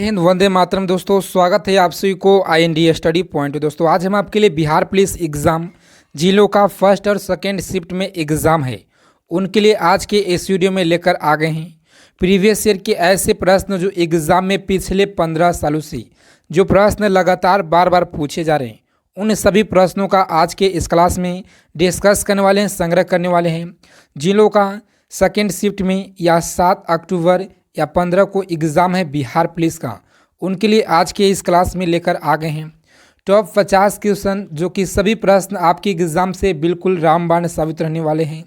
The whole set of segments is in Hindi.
हिंद, वंदे मातरम। दोस्तों स्वागत है आप सभी को IND स्टडी पॉइंट। दोस्तों आज हम आपके लिए बिहार पुलिस एग्ज़ाम जिन लोगों का फर्स्ट और सेकेंड शिफ्ट में एग्ज़ाम है उनके लिए आज के इस वीडियो में लेकर आ गए हैं प्रीवियस ईयर के ऐसे प्रश्न जो एग्ज़ाम में पिछले 15 सालों से जो प्रश्न लगातार बार बार पूछे जा रहे हैं उन सभी प्रश्नों का आज के इस क्लास में डिस्कस करने वाले हैं, संग्रह करने वाले हैं। जिन लोगों का सेकेंड शिफ्ट में या 7 अक्टूबर या 15 को एग्ज़ाम है बिहार पुलिस का, उनके लिए आज के इस क्लास में लेकर आ गए हैं टॉप 50 क्वेश्चन जो कि सभी प्रश्न आपके एग्ज़ाम से बिल्कुल रामबाण साबित रहने वाले हैं।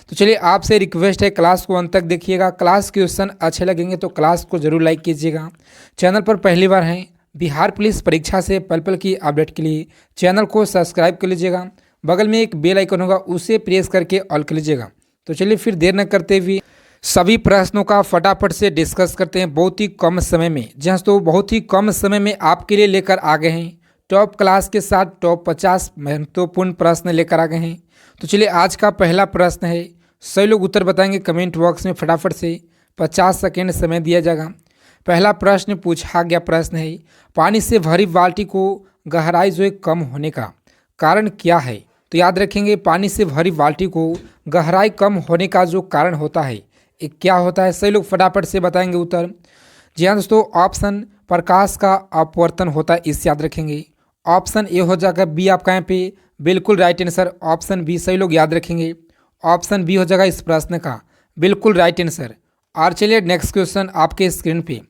तो चलिए आपसे रिक्वेस्ट है क्लास को अंत तक देखिएगा। क्लास क्वेश्चन अच्छे लगेंगे तो क्लास को जरूर लाइक कीजिएगा। चैनल पर पहली बार हैं, बिहार पुलिस परीक्षा से पल पल की अपडेट के लिए चैनल को सब्सक्राइब कर लीजिएगा। बगल में एक बेल आइकन होगा उसे प्रेस करके ऑल कर लीजिएगा। तो चलिए फिर देर न करते हुए सभी प्रश्नों का फटाफट से डिस्कस करते हैं बहुत ही कम समय में। जहाँ तो बहुत ही कम समय में आपके लिए लेकर आ गए हैं टॉप क्लास के साथ टॉप 50 महत्वपूर्ण प्रश्न लेकर आ गए हैं। तो चलिए आज का पहला प्रश्न है, सभी लोग उत्तर बताएंगे कमेंट बॉक्स में फटाफट से। 50 सेकेंड समय दिया जाएगा। पहला प्रश्न पूछा गया प्रश्न है, पानी से भरी बाल्टी को गहराई जो है कम होने का कारण क्या है? तो याद रखेंगे पानी से भरी बाल्टी को गहराई कम होने का जो कारण होता है एक क्या होता है? सही लोग फटाफट से बताएंगे उत्तर। जी हाँ दोस्तों, ऑप्शन प्रकाश का अपवर्तन होता है, इस याद रखेंगे। ऑप्शन ए हो जाएगा बी आपका यहाँ पे बिल्कुल राइट आंसर। ऑप्शन बी सही लोग याद रखेंगे। ऑप्शन बी हो जाएगा इस प्रश्न का बिल्कुल राइट आंसर। और चलिए नेक्स्ट क्वेश्चन आपके स्क्रीन पे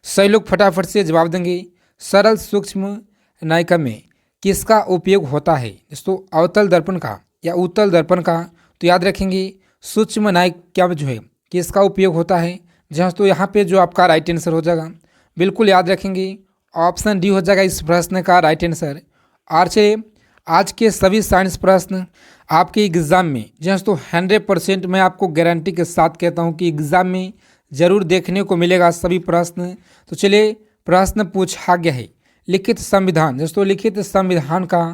सही लोग फटाफट से जवाब देंगे। सरल सूक्ष्म नायिका में किसका उपयोग होता है? दोस्तों अवतल दर्पण का या उत्तल दर्पण का। तो याद रखेंगे सूक्ष्म नायिका जो है किसका उपयोग होता है? जहाँ तो यहाँ पे जो आपका राइट आंसर हो जाएगा बिल्कुल याद रखेंगे ऑप्शन डी हो जाएगा इस प्रश्न का राइट आंसर। और चलिए आज के सभी साइंस प्रश्न आपके एग्ज़ाम में जहाँ तो 100% मैं आपको गारंटी के साथ कहता हूँ कि एग्ज़ाम में ज़रूर देखने को मिलेगा सभी प्रश्न। तो चलिए प्रश्न पूछा गया है, लिखित संविधान दोस्तों लिखित संविधान का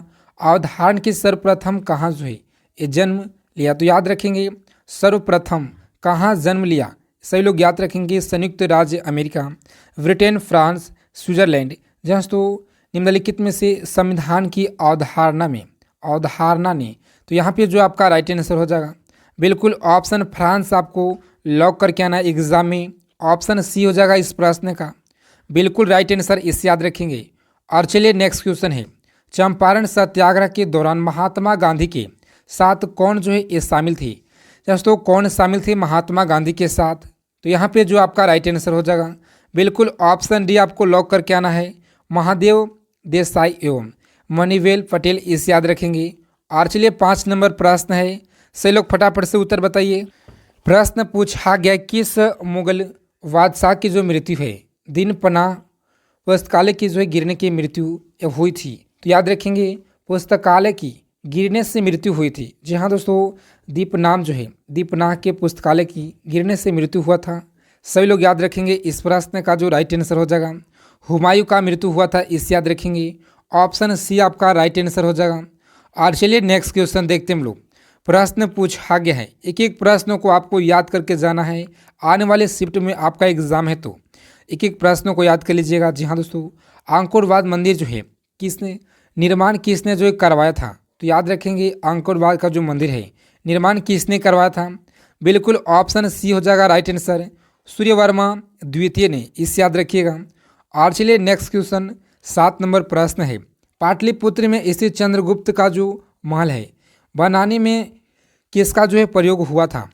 अवधारण की सर्वप्रथम कहाँ जो है ये जन्म लिया? तो याद रखेंगे सर्वप्रथम कहाँ जन्म लिया? सभी लोग याद रखेंगे संयुक्त राज्य अमेरिका, ब्रिटेन, फ्रांस, स्विट्जरलैंड। जहाँ तो निम्नलिखित में से संविधान की अवधारणा ने तो यहाँ पे जो आपका राइट आंसर हो जाएगा बिल्कुल ऑप्शन फ्रांस आपको लॉक करके आना एग्जाम में। ऑप्शन सी हो जाएगा इस प्रश्न का बिल्कुल राइट आंसर, इस याद रखेंगे। और चलिए नेक्स्ट क्वेश्चन है, चंपारण सत्याग्रह के दौरान महात्मा गांधी के साथ कौन जो है ये शामिल थे? दोस्तों कौन शामिल थे महात्मा गांधी के साथ? तो यहाँ पे जो आपका राइट आंसर हो जाएगा बिल्कुल ऑप्शन डी आपको लॉक करके आना है, महादेव देसाई एवं मणिवेल पटेल, इस याद रखेंगे। और चलिए 5 नंबर प्रश्न है, सही लोग फटाफट से उत्तर बताइए। प्रश्न पूछा गया किस मुगल बादशाह की जो मृत्यु है दिन पनाह पुस्तकालय की जो है गिरने की मृत्यु हुई थी? तो याद रखेंगे पुस्तकालय की गिरने से मृत्यु हुई थी। जी हाँ दोस्तों, दीपनाम जो है दीपनाह के पुस्तकालय की गिरने से मृत्यु हुआ था। सभी लोग याद रखेंगे इस प्रश्न का जो राइट आंसर हो जाएगा हुमायूं का मृत्यु हुआ था, इस याद रखेंगे। ऑप्शन सी आपका राइट आंसर हो जाएगा। और चलिए नेक्स्ट क्वेश्चन देखते हैं हम लोग। प्रश्न पूछा गया है, एक एक प्रश्नों को आपको याद करके जाना है। आने वाले शिफ्ट में आपका एग्जाम है तो एक एक प्रश्नों को याद कर लीजिएगा। जी हाँ दोस्तों, अंकुरवाद मंदिर जो है निर्माण किसने जो है करवाया था? तो याद रखेंगे अंकुरवाद का जो मंदिर है निर्माण किसने करवाया था? बिल्कुल ऑप्शन सी हो जाएगा राइट आंसर, सूर्यवर्मा द्वितीय ने, इस याद रखिएगा। और चलिए नेक्स्ट क्वेश्चन 7 नंबर प्रश्न है, पाटलिपुत्र में स्थित चंद्रगुप्त का जो महल है बनाने में किसका जो है प्रयोग हुआ था?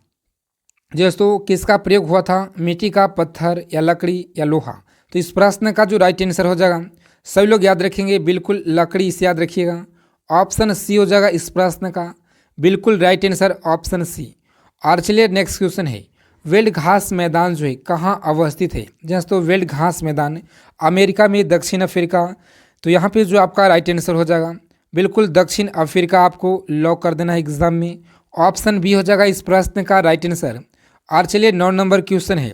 दोस्तों किसका प्रयोग हुआ था? मिट्टी का, पत्थर या लकड़ी या लोहा? तो इस प्रश्न का जो राइट आंसर हो जाएगा सभी लोग याद रखेंगे बिल्कुल लकड़ी, इसे याद रखिएगा। ऑप्शन सी हो जाएगा इस प्रश्न का बिल्कुल राइट आंसर, ऑप्शन सी। और चलिए नेक्स्ट क्वेश्चन है, वेल्ड घास मैदान जो है कहाँ अवस्थित है? जैसे तो वेल्ड घास मैदान अमेरिका में, दक्षिण अफ्रीका? तो यहाँ पे जो आपका राइट आंसर हो जाएगा बिल्कुल दक्षिण अफ्रीका, आपको लॉक कर देना है एग्जाम में। ऑप्शन बी हो जाएगा इस प्रश्न का राइट आंसर। और चलिए 9 नंबर क्वेश्चन है।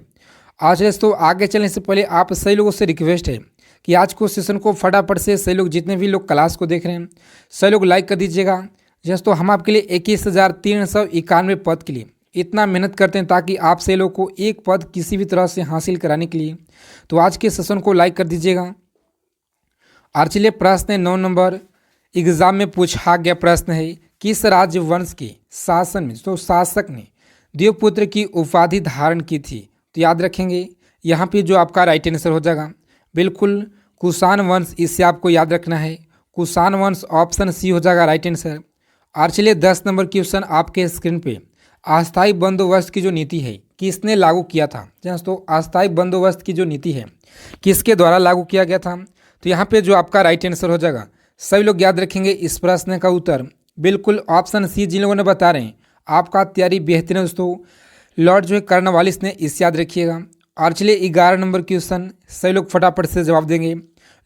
आज दोस्तों आगे चलने से पहले आप सही लोगों से रिक्वेस्ट है कि आज को सेशन को फटाफट से सही लोग जितने भी लोग क्लास को देख रहे हैं सही लोग लाइक कर दीजिएगा। जैसे तो हम आपके लिए 21,391 पद के लिए इतना मेहनत करते हैं ताकि आप से लोग को एक पद किसी भी तरह से हासिल कराने के लिए। तो आज के सेशन को लाइक कर दीजिएगा। और चलिए प्रश्न 9 नंबर एग्जाम में पूछा गया प्रश्न है, किस राजवंश के शासन में तो शासक ने देवपुत्र की उपाधि धारण की थी? तो याद रखेंगे यहाँ पे जो आपका राइट आंसर हो जाएगा बिल्कुल कुषाण वंश, इससे आपको याद रखना है कुषाण वंश, ऑप्शन सी हो जाएगा राइट आंसर। और चलिए 10 नंबर क्वेश्चन आपके स्क्रीन पे, अस्थायी बंदोबस्त की जो नीति है किसने लागू किया था? दोस्तों अस्थायी बंदोबस्त की जो नीति है किसके द्वारा लागू किया गया था? तो यहाँ पे जो आपका राइट आंसर हो जाएगा, सभी लोग याद रखेंगे इस प्रश्न का उत्तर बिल्कुल ऑप्शन सी। जिन लोगों ने बता रहे हैं आपका तैयारी बेहतरीन है दोस्तों, लॉर्ड जो है कर्नवालिस ने, इस याद रखिएगा। और चलिए 11 नंबर क्वेश्चन सभी लोग फटाफट से जवाब देंगे।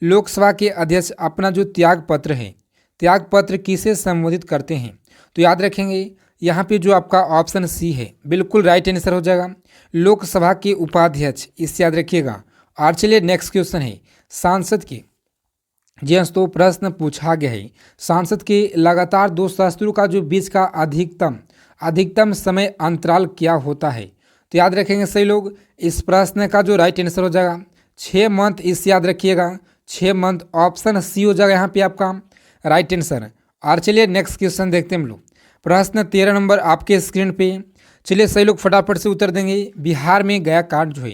लोकसभा के अध्यक्ष अपना जो त्याग पत्र है, त्याग पत्र किसे संबोधित करते हैं? तो याद रखेंगे यहाँ पे जो आपका ऑप्शन सी है बिल्कुल राइट आंसर हो जाएगा, लोकसभा के उपाध्यक्ष, इससे याद रखिएगा। और चलिए नेक्स्ट क्वेश्चन है सांसद के, जी हाँ तो प्रश्न पूछा गया है सांसद के लगातार 2 सत्रों का जो बीच का अधिकतम समय अंतराल क्या होता है? तो याद रखेंगे सही लोग इस प्रश्न का जो राइट आंसर हो जाएगा 6 मंथ, इससे याद रखिएगा 6 मंथ, ऑप्शन सी हो जाएगा यहाँ पे आपका राइट आंसर। और चलिए नेक्स्ट क्वेश्चन देखते हैं हम लोग, प्रश्न 13 नंबर आपके स्क्रीन पे। चलिए सही लोग फटाफट से उत्तर देंगे। बिहार में गया कांड जो है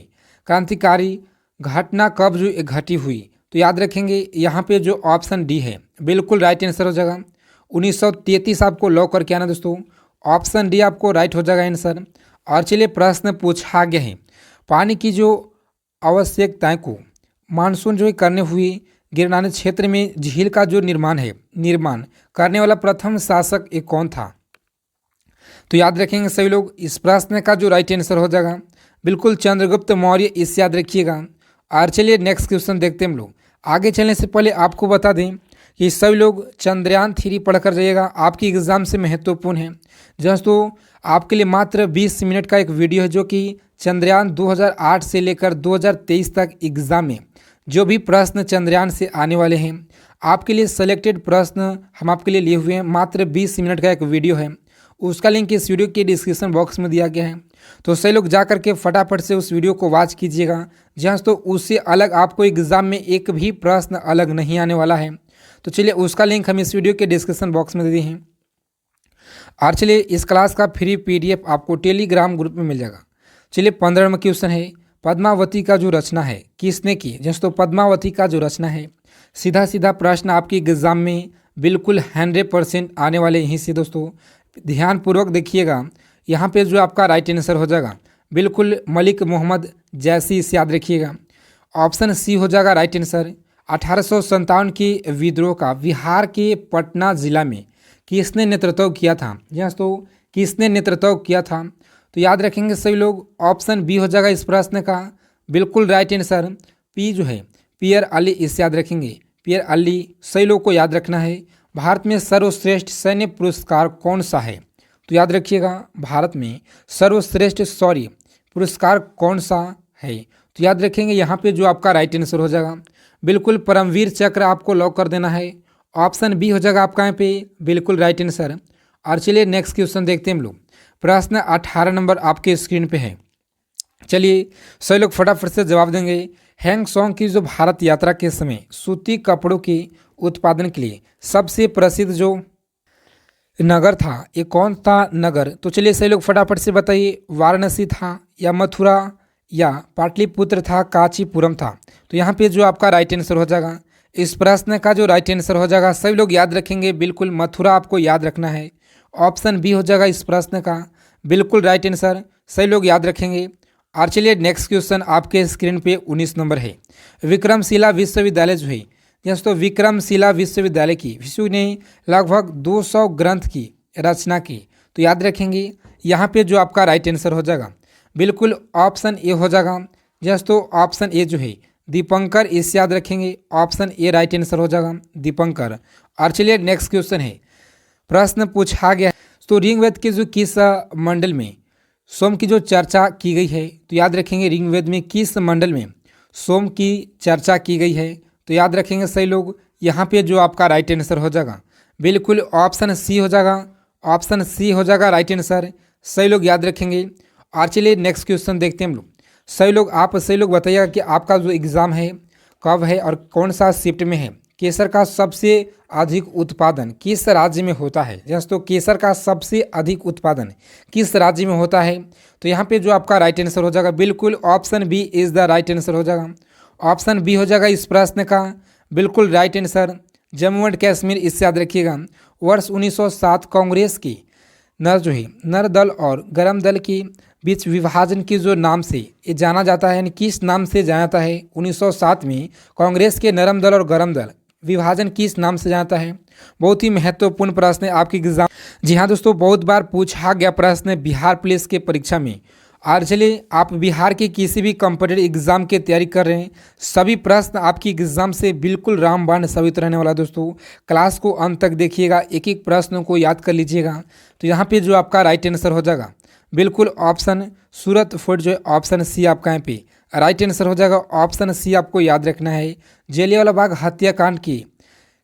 क्रांतिकारी घटना कब जो घटी हुई? तो याद रखेंगे यहाँ पे जो ऑप्शन डी है बिल्कुल राइट आंसर हो जाएगा 1933, आपको लॉक करके आना दोस्तों, ऑप्शन डी आपको राइट हो जाएगा आंसर। और चलिए प्रश्न पूछा गया है पानी की जो आवश्यकताएं को मानसून जो करने हुए गिरनानी क्षेत्र में झील का जो निर्माण करने वाला प्रथम शासक एक कौन था? तो याद रखेंगे सभी लोग इस प्रश्न का जो राइट आंसर हो जाएगा बिल्कुल चंद्रगुप्त मौर्य, इससे याद रखिएगा। और चलिए नेक्स्ट क्वेश्चन देखते हैं हम लोग। आगे चलने से पहले आपको बता दें कि सभी लोग चंद्रयान 3 पढ़कर जाइएगा, आपकी एग्ज़ाम से महत्वपूर्ण है। दोस्तों आपके लिए मात्र 20 मिनट का एक वीडियो है जो कि चंद्रयान 2008 से लेकर 2023 तक एग्ज़ाम में जो भी प्रश्न चंद्रयान से आने वाले हैं आपके लिए सेलेक्टेड प्रश्न हम आपके लिए लिए हुए हैं। मात्र 20 मिनट का एक वीडियो है, उसका लिंक इस वीडियो के डिस्क्रिप्शन बॉक्स में दिया गया है, तो सही लोग जा करके फटाफट से उस वीडियो को वॉच कीजिएगा। जहाँ तो उससे अलग आपको एग्ज़ाम में एक भी प्रश्न अलग नहीं आने वाला है। तो चलिए उसका लिंक हम इस वीडियो के डिस्क्रिप्शन बॉक्स में दे दिए हैं। और चलिए इस क्लास का फ्री PDF आपको टेलीग्राम ग्रुप में मिल जाएगा। चलिए 15 नंबर क्वेश्चन है, पद्मावती का जो रचना है किसने की? दोस्तों पद्मावती का जो रचना है, सीधा सीधा प्रश्न आपकी एग्ज़ाम में बिल्कुल 100% आने वाले यहीं से दोस्तों, ध्यानपूर्वक देखिएगा। यहाँ पे जो आपका राइट आंसर हो जाएगा बिल्कुल मलिक मोहम्मद जैसी, इसे याद रखिएगा, ऑप्शन सी हो जाएगा राइट आंसर। 1857 की विद्रोह का बिहार के पटना जिला में किसने नेतृत्व किया था? जी तो किसने नेतृत्व किया था? तो याद रखेंगे सभी लोग ऑप्शन बी हो जाएगा इस प्रश्न का बिल्कुल राइट आंसर। पी जो है पियर अली, इसे याद रखेंगे पियर अली, सही लोग को याद रखना है। भारत में सर्वश्रेष्ठ सैन्य पुरस्कार कौन सा है? तो याद रखिएगा भारत में सर्वश्रेष्ठ पुरस्कार कौन सा है? तो याद रखेंगे यहाँ पे जो आपका राइट आंसर हो जाएगा बिल्कुल परमवीर चक्र, आपको लॉक कर देना है, ऑप्शन बी हो जाएगा आपका यहाँ पे बिल्कुल राइट आंसर। और चलिए नेक्स्ट क्वेश्चन देखते हैं हम लोग, प्रश्न 18 नंबर आपके स्क्रीन पे है। चलिए सभी लोग फटाफट से जवाब देंगे। हैंग सॉन्ग की जो भारत यात्रा के समय सूती कपड़ों के उत्पादन के लिए सबसे प्रसिद्ध जो नगर था ये कौन था नगर? तो चलिए सही लोग फटाफट से बताइए, वाराणसी था या मथुरा या पाटलिपुत्र था, कांचीपुरम था? तो यहाँ पे जो आपका राइट आंसर हो जाएगा इस प्रश्न का जो राइट आंसर हो जाएगा, सभी लोग याद रखेंगे बिल्कुल मथुरा, आपको याद रखना है, ऑप्शन बी हो जाएगा इस प्रश्न का बिल्कुल राइट आंसर, सही लोग याद रखेंगे। और चलिए नेक्स्ट क्वेश्चन आपके स्क्रीन पे 19 नंबर है, विक्रमशिला विश्वविद्यालय जो है, दोस्तों विक्रमशिला विश्वविद्यालय की विश्व ने लगभग 200 ग्रंथ की रचना की। तो याद रखेंगे यहाँ पे जो आपका राइट आंसर हो जाएगा बिल्कुल ऑप्शन ए हो जाएगा। दोस्तों ऑप्शन ए जो है दीपंकर, इसे याद रखेंगे, ऑप्शन ए राइट आंसर हो जाएगा दीपंकर। और चलिए नेक्स्ट क्वेश्चन है, प्रश्न पूछा गया तो ऋग्वेद के जो किस मंडल में सोम की जो चर्चा की गई है? तो याद रखेंगे ऋग्वेद में किस मंडल में सोम की चर्चा की गई है? तो याद रखेंगे सही लोग यहाँ पे जो आपका राइट आंसर हो जाएगा बिल्कुल ऑप्शन सी हो जाएगा, ऑप्शन सी हो जाएगा राइट आंसर, सही लोग याद रखेंगे। और चलिए नेक्स्ट क्वेश्चन देखते हैं हम लोग। सही लोग बताइएगा कि आपका जो एग्ज़ाम है कब है और कौन सा शिफ्ट में है। केसर का सबसे अधिक उत्पादन किस राज्य में होता है। दोस्तों केसर का सबसे अधिक उत्पादन किस राज्य में होता है। तो यहाँ पे जो आपका राइट आंसर हो जाएगा बिल्कुल option B is the right answer हो जाएगा। ऑप्शन बी हो जाएगा इस प्रश्न का बिल्कुल right answer, Jammu and Kashmir. इससे याद रखिएगा वर्ष 1907 कांग्रेस की नर दल और गरम दल के बीच विभाजन के जो नाम से ये जाना जाता है, यानी किस नाम से जाना जाता है। 1907 में कांग्रेस के नरम दल और गरम दल विभाजन किस नाम से जाता है। बहुत ही महत्वपूर्ण प्रश्न है आपके एग्जाम। जी हाँ दोस्तों, बहुत बार पूछा गया प्रश्न है बिहार पुलिस के परीक्षा में। और चलिए आप बिहार के किसी भी कॉम्पिटिटिव एग्जाम की तैयारी कर रहे हैं, सभी प्रश्न आपकी एग्जाम से बिल्कुल रामबाण साबित रहने वाला। दोस्तों क्लास को अंत तक देखिएगा, एक एक प्रश्न को याद कर लीजिएगा। तो यहाँ पे जो आपका राइट आंसर हो जाएगा बिल्कुल ऑप्शन सूरत फोर्ट जो है ऑप्शन सी आपका यहाँ पे राइट आंसर हो जाएगा। ऑप्शन सी आपको याद रखना है। जलियांवाला बाग हत्याकांड के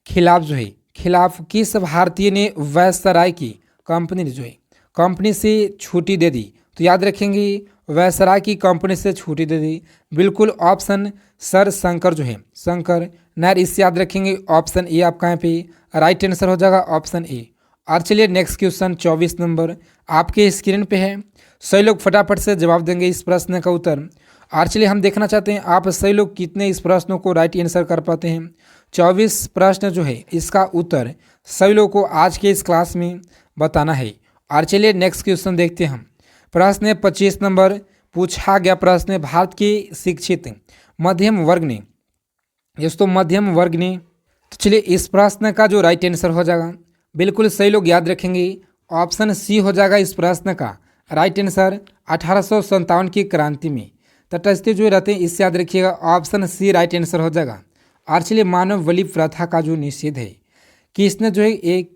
खिलाफ किस भारतीय ने वायसराय की कंपनी से छुट्टी दे दी। तो याद रखेंगे वायसराय की कंपनी से छुट्टी दे दी बिल्कुल ऑप्शन सर शंकर नायर। इससे याद रखेंगे ऑप्शन ए आपका यहाँ पे राइट आंसर हो जाएगा, ऑप्शन ए। और चलिए नेक्स्ट क्वेश्चन 24 नंबर आपके स्क्रीन पे है। सही लोग फटाफट से जवाब देंगे इस प्रश्न का उत्तर। और चलिए हम देखना चाहते हैं आप सही लोग कितने इस प्रश्न को राइट आंसर कर पाते हैं। 24 प्रश्न जो है इसका उत्तर सभी लोग को आज के इस क्लास में बताना है। और चलिए नेक्स्ट क्वेश्चन देखते हैं हम। प्रश्न 25 नंबर पूछा गया प्रश्न है भारत के शिक्षित मध्यम वर्ग ने तो चलिए इस प्रश्न का जो राइट आंसर हो जाएगा बिल्कुल सही लोग याद रखेंगे ऑप्शन सी हो जाएगा इस प्रश्न का राइट आंसर। 1857 की क्रांति में तटस्थ जो रहते हैं, इससे याद रखिएगा ऑप्शन सी राइट आंसर हो जाएगा। और चलिए मानव बलि प्रथा का जो निषेध है किसने जो है एक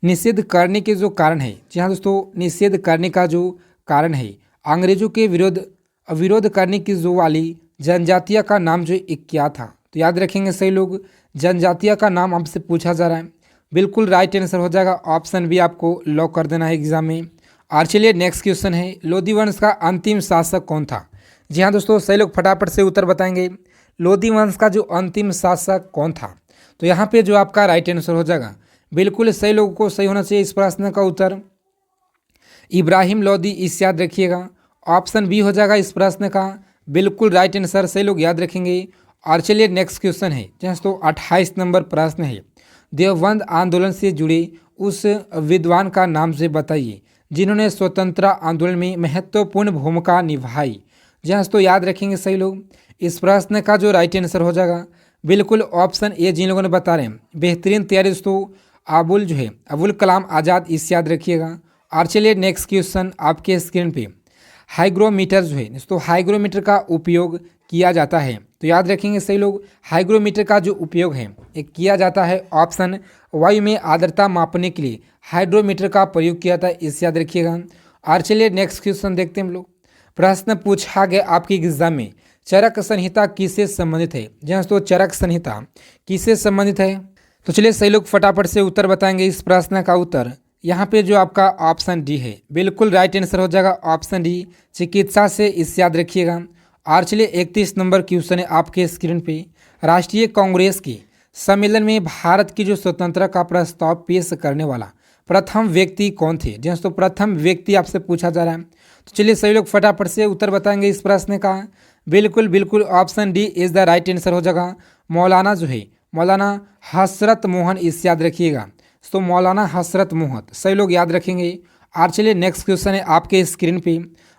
निषेध करने के जो कारण है। जी हाँ दोस्तों, निषेध करने का जो कारण है अंग्रेजों के विरोध करने की जो वाली जनजातीय का नाम जो एक क्या था। तो याद रखेंगे सही लोग, जनजातीय का नाम आपसे पूछा जा रहा है, बिल्कुल राइट आंसर हो जाएगा। ऑप्शन बी आपको लॉक कर देना है एग्जाम में। और चलिए नेक्स्ट क्वेश्चन है लोधी वंश का अंतिम शासक कौन था। जी हाँ दोस्तों, सही लोग फटाफट से उत्तर बताएंगे लोधी वंश का जो अंतिम शासक कौन था। तो यहाँ पे जो आपका राइट आंसर हो जाएगा बिल्कुल सही लोगों को सही होना चाहिए इस प्रश्न का उत्तर इब्राहिम लोधी। इस याद रखिएगा ऑप्शन बी हो जाएगा इस प्रश्न का बिल्कुल राइट आंसर, सही लोग याद रखेंगे। और चलिए नेक्स्ट क्वेश्चन है दोस्तों 28 नंबर प्रश्न है देवबंद आंदोलन से जुड़े उस विद्वान का नाम से बताइए जिन्होंने स्वतंत्रता आंदोलन में महत्वपूर्ण भूमिका निभाई। जी हाँ दोस्तों, याद रखेंगे सही लोग इस प्रश्न का जो राइट आंसर हो जाएगा बिल्कुल ऑप्शन ए। जिन लोगों ने बता रहे हैं बेहतरीन तैयारी दोस्तों अबुल कलाम आज़ाद, इस याद रखिएगा। और चलिए नेक्स्ट क्वेश्चन आपके स्क्रीन पे हाइग्रोमीटर जो है दोस्तों हाइग्रोमीटर का उपयोग किया जाता है। तो याद रखेंगे सही लोग हाइग्रोमीटर का जो उपयोग है एक किया जाता है ऑप्शन वायु में आर्द्रता मापने के लिए हाइड्रोमीटर का प्रयोग किया जाता है, इस याद रखिएगा। और चलिए नेक्स्ट क्वेश्चन देखते हैं हम लोग। प्रश्न पूछा गया आपके एग्जाम में चरक संहिता किससे संबंधित है। जी हाँ दोस्तों, चरक संहिता किससे संबंधित है। तो चलिए सही लोग फटाफट से उत्तर बताएंगे इस प्रश्न का उत्तर। यहाँ पे जो आपका ऑप्शन डी है बिल्कुल राइट आंसर हो जाएगा, ऑप्शन डी चिकित्सा से, इस याद रखिएगा। और चलिए 31 नंबर क्वेश्चन है आपके स्क्रीन पे राष्ट्रीय कांग्रेस के सम्मेलन में भारत की जो स्वतंत्रता का प्रस्ताव पेश करने वाला प्रथम व्यक्ति कौन थे। जी दोस्तों, प्रथम व्यक्ति आपसे पूछा जा रहा है। तो चलिए सही लोग फटाफट से उत्तर बताएंगे इस प्रश्न का बिल्कुल option D is the right answer हो जाएगा। मौलाना हसरत मोहन, इस याद रखिएगा। तो मौलाना हसरत मोहन सही लोग याद रखेंगे। और चलिए नेक्स्ट क्वेश्चन है आपके स्क्रीन पे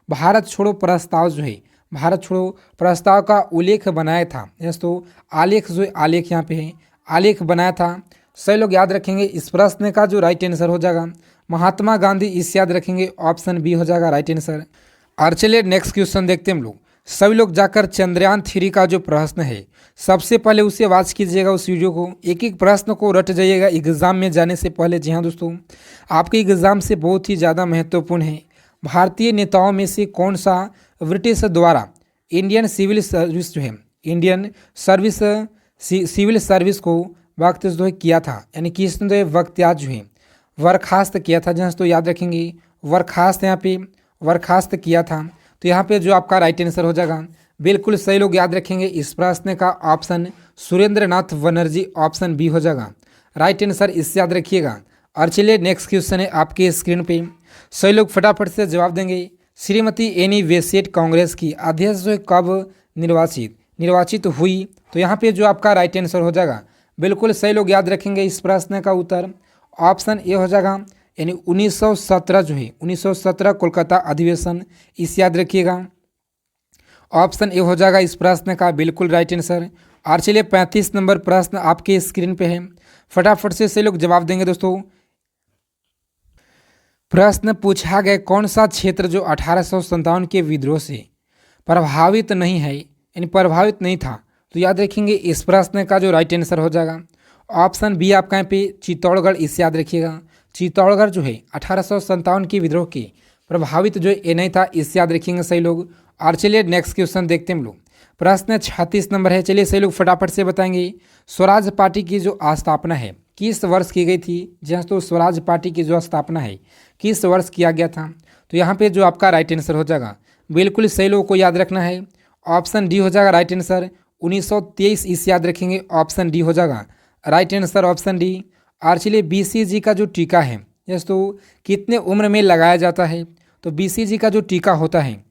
भारत छोड़ो प्रस्ताव का उल्लेख बनाया था। दोस्तों आलेख यहाँ पे है, आलेख बनाया था, सही लोग याद रखेंगे। इस प्रश्न का जो राइट आंसर हो जाएगा महात्मा गांधी, इस याद रखेंगे, ऑप्शन बी हो जाएगा राइट आंसर। और चलिए नेक्स्ट क्वेश्चन देखते हैं हम लोग। सभी लोग जाकर चंद्रयान 3 का जो प्रश्न है सबसे पहले उसे वॉच कीजिएगा, उस वीडियो को, एक एक प्रश्न को रट जाइएगा एग्जाम में जाने से पहले। जी हाँ दोस्तों, आपके एग्जाम से बहुत ही ज़्यादा महत्वपूर्ण है। भारतीय नेताओं में से कौन सा ब्रिटिश द्वारा इंडियन सिविल सर्विस को बख्तियार जो है किया था, यानी किसने बख्तियार जो है बर्खास्त किया था। जहाँ तो याद रखेंगे बर्खास्त यहाँ पे बर्खास्त किया था। तो यहाँ पे जो आपका राइट आंसर हो जाएगा, बिल्कुल सही लोग याद रखेंगे इस प्रश्न का ऑप्शन सुरेंद्र नाथ बनर्जी ऑप्शन बी हो जाएगा राइट आंसर, इससे याद रखिएगा। और चलिए नेक्स्ट क्वेश्चन है आपके स्क्रीन पे, सही लोग फटाफट से जवाब देंगे। श्रीमती एनी बेसेंट कांग्रेस की अध्यक्ष जो है कब निर्वाचित हुई? तो यहाँ पे जो आपका राइट आंसर हो जाएगा, बिल्कुल सही लोग याद रखेंगे इस प्रश्न का उत्तर ऑप्शन ए हो जाएगा, यानी 1917 जो है 1917 कोलकाता अधिवेशन, इस याद रखिएगा। ऑप्शन ए हो जाएगा इस प्रश्न का बिल्कुल राइट आंसर। और चलिए 35 नंबर प्रश्न आपके स्क्रीन पे है, फटाफट से सही लोग जवाब देंगे दोस्तों। प्रश्न पूछा गया कौन सा क्षेत्र जो 1857 के विद्रोह से प्रभावित नहीं है, यानी प्रभावित नहीं था? तो याद रखेंगे इस प्रश्न का जो राइट आंसर हो जाएगा ऑप्शन बी आपका यहाँ पे चित्तौड़गढ़, इसे याद रखिएगा। चित्तौड़गढ़ जो है 1857 के विद्रोह के प्रभावित जो ये नहीं था, इससे याद रखेंगे सही लोग। और चलिए नेक्स्ट क्वेश्चन देखते हैं हम लोग, प्रश्न 36 नंबर है। चलिए सही लोग फटाफट से बताएंगे स्वराज पार्टी की जो स्थापना है किस वर्ष की गई थी? जी हाँ, तो स्वराज पार्टी की जो स्थापना है किस वर्ष किया गया था? तो यहाँ पे जो आपका राइट आंसर हो जाएगा, बिल्कुल सही लोगों को याद रखना है, ऑप्शन डी हो जाएगा राइट आंसर 1923, इसे याद रखेंगे ऑप्शन डी हो जाएगा राइट आंसर ऑप्शन डी। और चलिए बीसीजी का जो टीका है यस, तो कितने उम्र में लगाया जाता है? तो बीसीजी का जो टीका होता है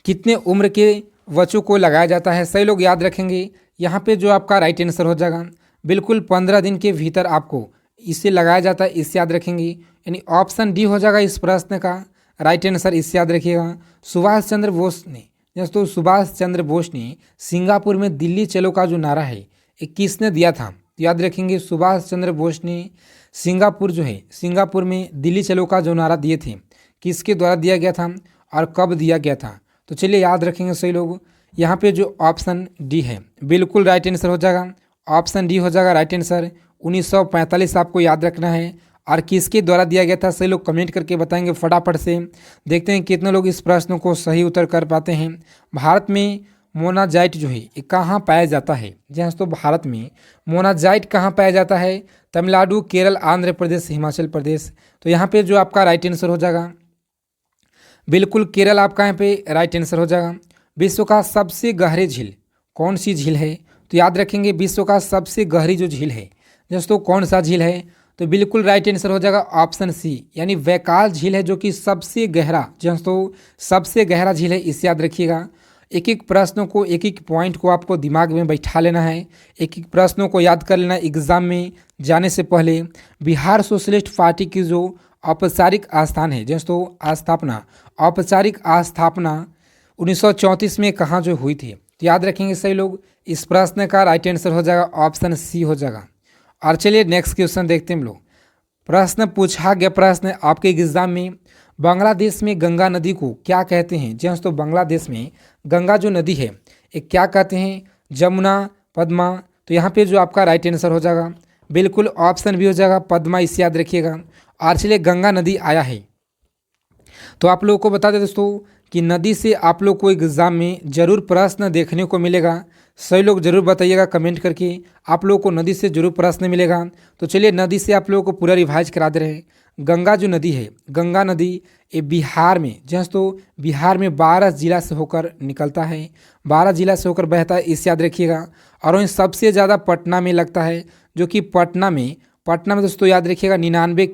कितने उम्र के बच्चों को लगाया जाता है? सही लोग याद रखेंगे, यहाँ पे जो आपका राइट आंसर हो जाएगा, बिल्कुल 15 दिन के भीतर आपको इसे लगाया जाता है, इसे याद रखेंगे, यानी ऑप्शन डी हो जाएगा इस प्रश्न का राइट आंसर, इसे याद रखिएगा। सुभाष चंद्र बोस ने दोस्तों सुभाष चंद्र बोस ने सिंगापुर में दिल्ली चलो का जो नारा है ये किसने दिया था? तो याद रखेंगे सुभाष चंद्र बोस ने सिंगापुर में दिल्ली चलो का जो नारा दिए थे, किसके द्वारा दिया गया था और कब दिया गया था? तो चलिए याद रखेंगे सही लोग, यहाँ पे जो ऑप्शन डी है बिल्कुल राइट आंसर हो जाएगा, ऑप्शन डी हो जाएगा राइट आंसर 1945 आपको याद रखना है। और किसके द्वारा दिया गया था? सही लोग कमेंट करके बताएंगे फटाफट से, देखते हैं कितने लोग इस प्रश्न को सही उत्तर कर पाते हैं। भारत में मोनाजाइट जो है ये कहाँ पाया जाता है? जी हाँ, तो भारत में मोनाजाइट कहाँ पाया जाता है? तमिलनाडु, केरल, आंध्र प्रदेश, हिमाचल प्रदेश। तो यहाँ पे जो आपका राइट आंसर हो जाएगा, बिल्कुल केरल आपका यहाँ पे राइट आंसर हो जाएगा। विश्व का सबसे गहरी झील कौन सी झील है? तो याद रखेंगे विश्व का सबसे गहरी जो झील है दोस्तों कौन सा झील है? तो बिल्कुल राइट आंसर हो जाएगा ऑप्शन सी, यानी बैकाल झील है जो कि सबसे गहरा दोस्तों सबसे गहरा झील है, इसे याद रखिएगा। एक एक प्रश्नों को एक एक पॉइंट को आपको दिमाग में बैठा लेना है, एक एक प्रश्नों को याद कर लेना एग्जाम में जाने से पहले। बिहार सोशलिस्ट पार्टी की जो औपचारिक आस्थान है दोस्तों स्थापना, औपचारिक स्थापना 1934 में कहाँ जो हुई थी? तो याद रखेंगे सही लोग, इस प्रश्न का राइट आंसर हो जाएगा ऑप्शन सी हो जाएगा। और चलिए नेक्स्ट क्वेश्चन देखते हैं हम लोग, प्रश्न पूछा गया प्रश्न आपके एग्जाम में, बांग्लादेश में गंगा नदी को क्या कहते हैं? जी तो बांग्लादेश में गंगा जो नदी है ये क्या कहते हैं? जमुना, पद्मा। तो यहाँ पे जो आपका राइट आंसर हो जाएगा, बिल्कुल ऑप्शन भी हो जाएगा पद्मा, इसे याद रखिएगा। और चलिए गंगा नदी आया है, तो आप लोगों को बता दें दोस्तों कि नदी से आप लोग को एग्जाम में जरूर प्रश्न देखने को मिलेगा। सही लोग जरूर बताइएगा कमेंट करके, आप लोगों को नदी से जरूर प्रश्न मिलेगा। तो चलिए नदी से आप लोगों को पूरा रिवाइज करा दे रहे हैं। गंगा जो नदी है, गंगा नदी ये बिहार में तो बिहार में 12 जिला से होकर निकलता है, 12 जिला से होकर बहता है, इसे याद रखिएगा। और वहीं सबसे ज़्यादा पटना में लगता है, जो कि पटना में दोस्तों याद रखिएगा 99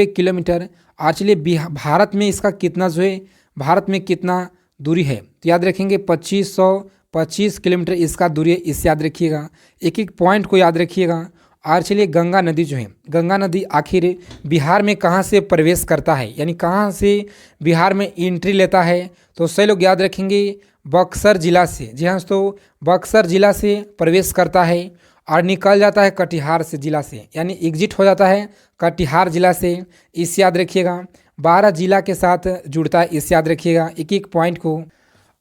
किलोमीटर। और चलिए भारत में इसका कितना जो है, भारत में कितना दूरी है? तो याद रखेंगे 2525 किलोमीटर इसका दूरी है, इसे याद रखिएगा। एक एक पॉइंट को याद रखिएगा। और चलिए गंगा नदी जो है, गंगा नदी आखिर बिहार में कहाँ से प्रवेश करता है, यानी कहाँ से बिहार में एंट्री लेता है? तो सही लोग याद रखेंगे बक्सर जिला से। जी हाँ दोस्तों, बक्सर जिला से प्रवेश करता है और निकल जाता है कटिहार से जिला से, यानी एग्जिट हो जाता है कटिहार जिला से, इसे याद रखिएगा। 12 जिला के साथ जुड़ता है, इसे याद रखिएगा एक एक पॉइंट को।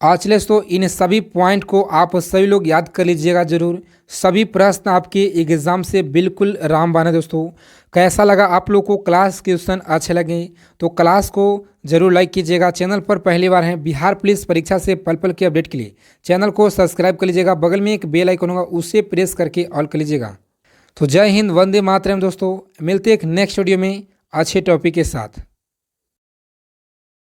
आज तो इन सभी पॉइंट को आप सभी लोग याद कर लीजिएगा जरूर। सभी प्रश्न आपके एग्जाम से बिल्कुल रामबाण है दोस्तों। कैसा लगा आप लोग को क्लास क्वेश्चन अच्छे लगे तो क्लास को जरूर लाइक कीजिएगा। चैनल पर पहली बार हैं, बिहार पुलिस परीक्षा से पल पल के अपडेट के लिए चैनल को सब्सक्राइब कर लीजिएगा। बगल में एक बेल आइकन होगा, उसे प्रेस करके ऑल कर लीजिएगा। तो जय हिंद, वंदे मातरम दोस्तों। मिलते एक नेक्स्ट वीडियो में अच्छे टॉपिक के साथ।